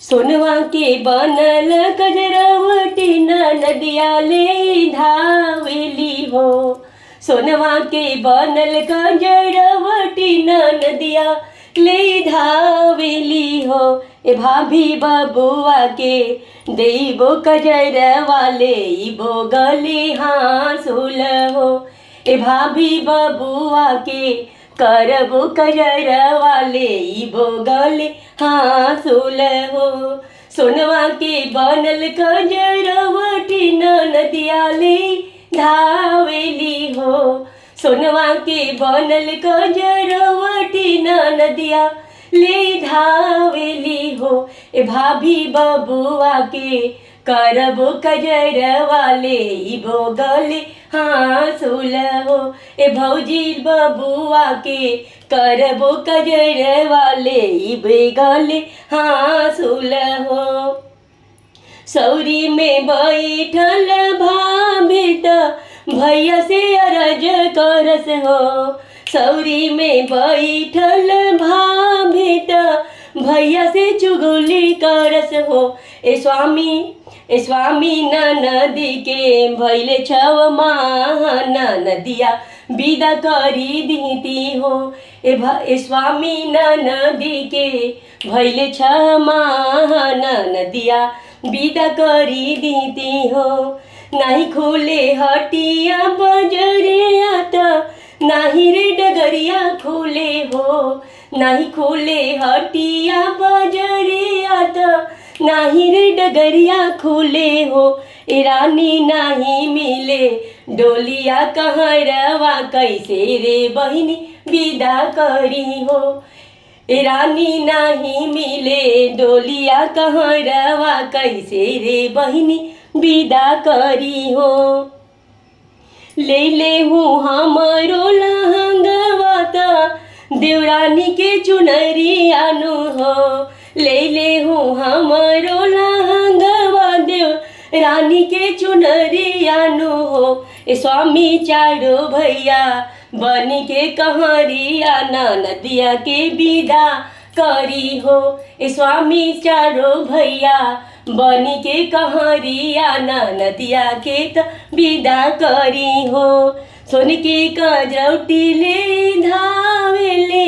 सोनवा के बनल कजरवटी नदिया ले धावेली हो। सोनवा के बनल कजरवटी नदिया ले धावेली हो। ए भाभी बबुआ के देबो कजरवा लेबो गले हाँसुल हो। ए भाभी बबुआ के करबो कजरवा लेबो गले हाँसुल हो। सोनवा के बनल कजरवटी नदिया ले धावेली हो। सोनवा के बनल कजरवटी नदिया ले धावेली हो। ए भाभी बबुआ के करबो कजरवा लेबो गले हाँसुल हो। ए भौजी बबुआ के करबो कजरवा लेबो गले हाँसुल हो। सौरी में बैठल भाभी त भैया से अरज करस हो। सौरी में बैठल भाभी त भैया से चुगली करस हो। ए स्वामी नदी के भैले छव माह नदिया विदा करी दीती हो। ए स्वामी नदी के भैले छह माह नदिया विदा करी दीती हो। नाही खुले हटिया बजरिया त नाही रे डगरिया खुले हो। नाही खुले हटिया बजरिया त नाही रे डगरिया खुले हो। ए रानी नाही मिले डोलिया कहरवा कैसे रे बहिनी विदा करी हो। ए रानी नाही मिले डोलिया कहरवा कैसे रे बहिनी विदा करी हो। ले हूँ हमरो लहंगवा त देवरानी के चुनरी आनु हो। ले हूँ हमरो लहंगवा देव रानी के चुनरी आनु हो। ए स्वामी चारो भैया बनी के कहरिया नदिया के विदा करी हो। ए स्वामी चारो भैया बनी के कहरिया नदिया के त विदा करी हो। सोन के कजरौटी ले धावेले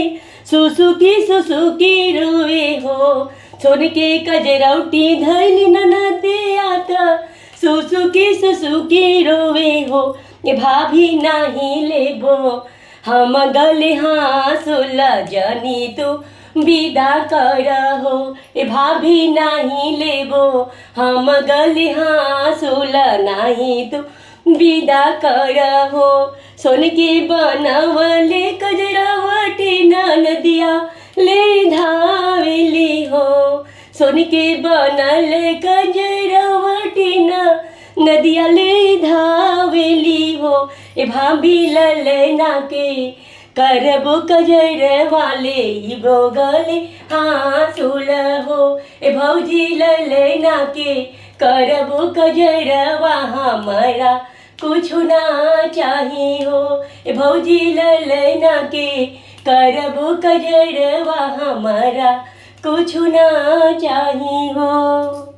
सुसुकी रोए हो। सोन के कजरौटी धैली नदिया त सुसुकी रोए हो। ए भाभी नाही लेबो हम गले हाँसुल जनी तू विदा कर हो। ए भाभी नाही लेबो हम गले हाँसुल नाही तू विदा कर हो। सोन के बनवले कजरवटी नदिया ले धावेली हो। सोन के बनल कजरवटी नदिया ले धावेली हो। ए भाभी ललना के करबो कजरवा लेबो गले हाँसुल हो। ए भौजी ललना के करबो कजरवा हमरा कुछ ना चाही हो। ए भौजी ललना के करबो कजरवा हमरा कुछ ना चाही हो।